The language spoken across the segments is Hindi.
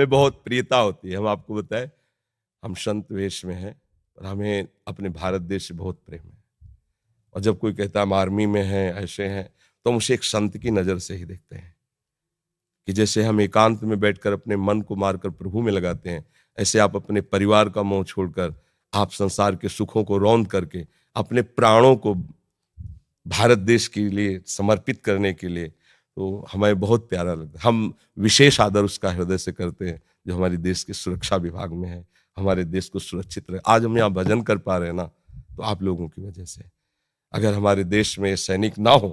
में बहुत प्रियता होती है। हम आपको बताएं, हम संत वेश में हैं और हमें अपने भारत देश से बहुत प्रेम है। और जब कोई कहता है हम आर्मी में हैं, ऐसे हैं, तो हम उसे एक संत की नज़र से ही देखते हैं कि जैसे हम एकांत में बैठकर अपने मन को मारकर प्रभु में लगाते हैं, ऐसे आप अपने परिवार का मोह छोड़कर, आप संसार के सुखों को रौंद करके अपने प्राणों को भारत देश के लिए समर्पित करने के लिए, तो हमें बहुत प्यारा लगता है। हम विशेष आदर उसका हृदय से करते हैं जो हमारे देश के सुरक्षा विभाग में है, हमारे देश को सुरक्षित रहे। आज हम यहाँ भजन कर पा रहे हैं ना, तो आप लोगों की वजह से। अगर हमारे देश में सैनिक ना हो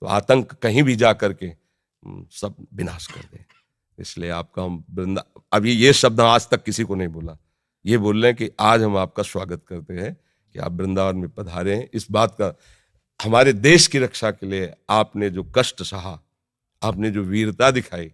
तो आतंक कहीं भी जा करके सब विनाश कर दें। इसलिए आपका हम अभी ये शब्द आज तक किसी को नहीं बोला, ये बोल रहे हैं कि आज हम आपका स्वागत करते हैं कि आप वृंदावन में पधारे हैं। इस बात का, हमारे देश की रक्षा के लिए आपने जो कष्ट सहा, आपने जो वीरता दिखाई,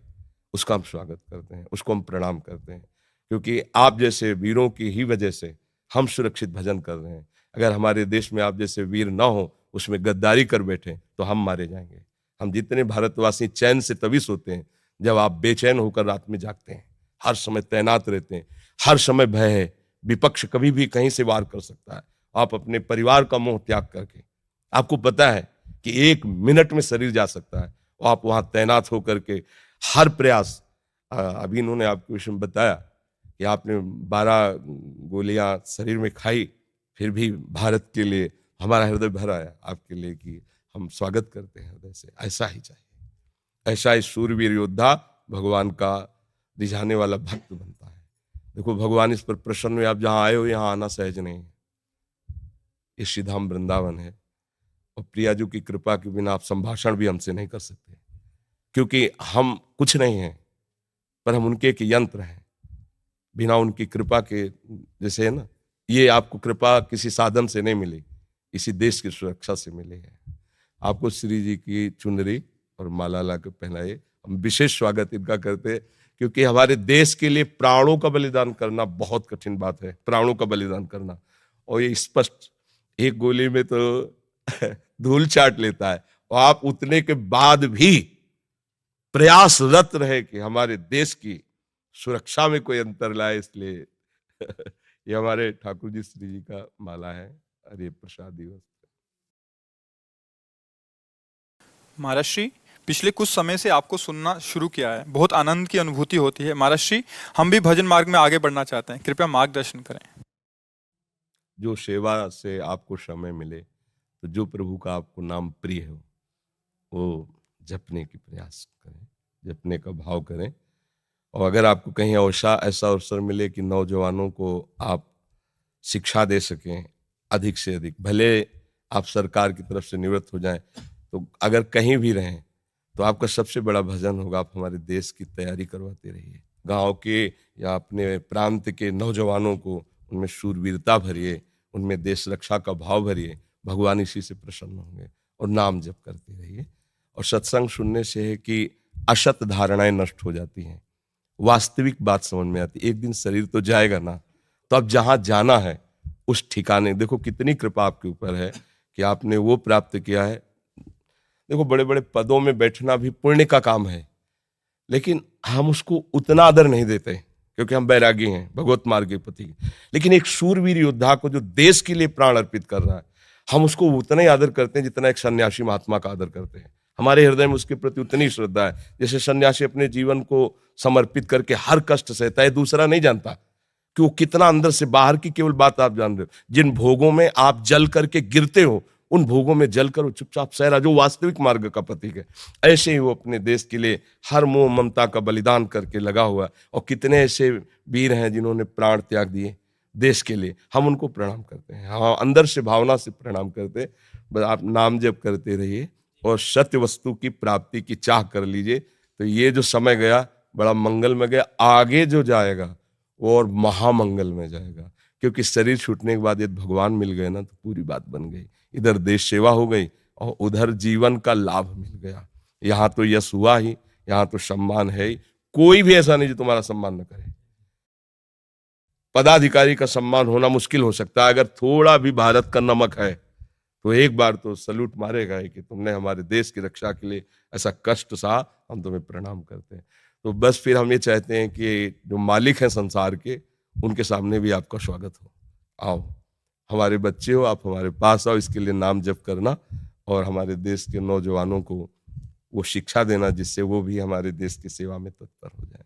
उसका हम स्वागत करते हैं, उसको हम प्रणाम करते हैं, क्योंकि आप जैसे वीरों की ही वजह से हम सुरक्षित भजन कर रहे हैं। अगर हमारे देश में आप जैसे वीर ना हो, उसमें गद्दारी कर बैठे, तो हम मारे जाएंगे। हम जितने भारतवासी चैन से तभी सोते हैं जब आप बेचैन होकर रात में जागते हैं, हर समय तैनात रहते हैं, हर समय भय है, विपक्ष कभी भी कहीं से वार कर सकता है। आप अपने परिवार का मोह त्याग करके, आपको पता है कि 1 मिनट में शरीर जा सकता है, और आप वहां तैनात होकर के हर प्रयास, अभी इन्होंने आपको विषय में बताया कि आपने 12 गोलियां शरीर में खाई, फिर भी भारत के लिए हमारा हृदय भर आया आपके लिए कि हम स्वागत करते हैं हृदय से। ऐसा ही चाहिए, ऐसा ही शूरवीर योद्धा भगवान का रिझाने वाला भक्त बनता है। देखो, भगवान इस पर प्रसन्न हुए। आप जहां आए हो, यहाँ आना सहज नहीं है। ये श्रीधाम वृंदावन है, और प्रियाजू की कृपा के बिना आप संभाषण भी हमसे नहीं कर सकते, क्योंकि हम कुछ नहीं हैं, पर हम उनके एक यंत्र हैं। बिना उनकी कृपा के, जैसे है ना, ये आपको कृपा किसी साधन से नहीं मिली, इसी देश की सुरक्षा से मिली है। आपको श्री जी की चुनरी और माला ला के पहनाए, हम विशेष स्वागत इनका करते हैं, क्योंकि हमारे देश के लिए प्राणों का बलिदान करना बहुत कठिन बात है, प्राणों का बलिदान करना। और ये स्पष्ट, एक गोली में तो धूल चाट लेता है, और आप उतने के बाद भी प्रयासरत रहे कि हमारे देश की सुरक्षा में कोई अंतर लाए। इसलिए ये हमारे ठाकुर जी श्री जी का माला है, और ये प्रसाद दिवस। महाराज श्री, पिछले कुछ समय से आपको सुनना शुरू किया है, बहुत आनंद की अनुभूति होती है। महाराज श्री, हम भी भजन मार्ग में आगे बढ़ना चाहते हैं, कृपया मार्गदर्शन करें। जो सेवा से आपको समय मिले, तो जो प्रभु का आपको नाम प्रिय हो, वो जपने की प्रयास करें, जपने का भाव करें। और अगर आपको कहीं ऐसा अवसर मिले कि नौजवानों को आप शिक्षा दे सकें अधिक से अधिक, भले आप सरकार की तरफ से निवृत्त हो जाएं, तो अगर कहीं भी रहें, तो आपका सबसे बड़ा भजन होगा, आप हमारे देश की तैयारी करवाते रहिए। गांव के या अपने प्रांत के नौजवानों को उनमें शूरवीरता भरिए, उनमें देश रक्षा का भाव भरिए। भगवान इसी से प्रसन्न होंगे। और नाम जप करते रहिए। और सत्संग सुनने से है कि असत धारणाएं नष्ट हो जाती हैं, वास्तविक बात समझ में आती। एक दिन शरीर तो जाएगा ना, तो अब जहां जाना है उस ठिकाने, देखो कितनी कृपा आपके ऊपर है कि आपने वो प्राप्त किया है। देखो, बड़े बड़े पदों में बैठना भी पुण्य का काम है, लेकिन हम उसको उतना आदर नहीं देते, क्योंकि हम बैरागी हैं, भगवत मार्ग के पति। लेकिन एक शूरवीर योद्धा को जो देश के लिए प्राण अर्पित कर रहा है, हम उसको उतना ही आदर करते हैं जितना एक सन्यासी महात्मा का आदर करते हैं। हमारे हृदय में उसके प्रति उतनी श्रद्धा है। जैसे सन्यासी अपने जीवन को समर्पित करके हर कष्ट सहता है, दूसरा नहीं जानता कि वो कितना अंदर से, बाहर की केवल बात आप जान रहे हो। जिन भोगों में आप जल करके गिरते हो, उन भोगों में जल कर चुपचाप सह रहा, जो वास्तविक मार्ग का प्रतीक है। ऐसे ही वो अपने देश के लिए हर मोह ममता का बलिदान करके लगा हुआ। और कितने ऐसे वीर हैं जिन्होंने प्राण त्याग दिए देश के लिए, हम उनको प्रणाम करते हैं। हाँ, अंदर से भावना से प्रणाम करते हैं। बस आप नाम जप करते रहिए और सत्य वस्तु की प्राप्ति की चाह कर लीजिए, तो ये जो समय गया बड़ा मंगल में गया। आगे जो जाएगा वो और महामंगल में जाएगा, क्योंकि शरीर छूटने के बाद यदि भगवान मिल गए ना, तो पूरी बात बन गई। इधर देश सेवा हो गई और उधर जीवन का लाभ मिल गया। यहाँ तो यश हुआ ही, यहाँ तो सम्मान है ही। कोई भी ऐसा नहीं जो तुम्हारा सम्मान न करे। पदाधिकारी का सम्मान होना मुश्किल हो सकता है, अगर थोड़ा भी भारत का नमक है तो एक बार तो सलूट मारेगा कि तुमने हमारे देश की रक्षा के लिए ऐसा कष्ट सहा, हम तुम्हें प्रणाम करते हैं। तो बस फिर हम ये चाहते हैं कि जो मालिक हैं संसार के, उनके सामने भी आपका स्वागत हो। आओ, हमारे बच्चे हो, आप हमारे पास आओ, इसके लिए नाम जप करना और हमारे देश के नौजवानों को वो शिक्षा देना जिससे वो भी हमारे देश की सेवा में तत्पर हो जाए।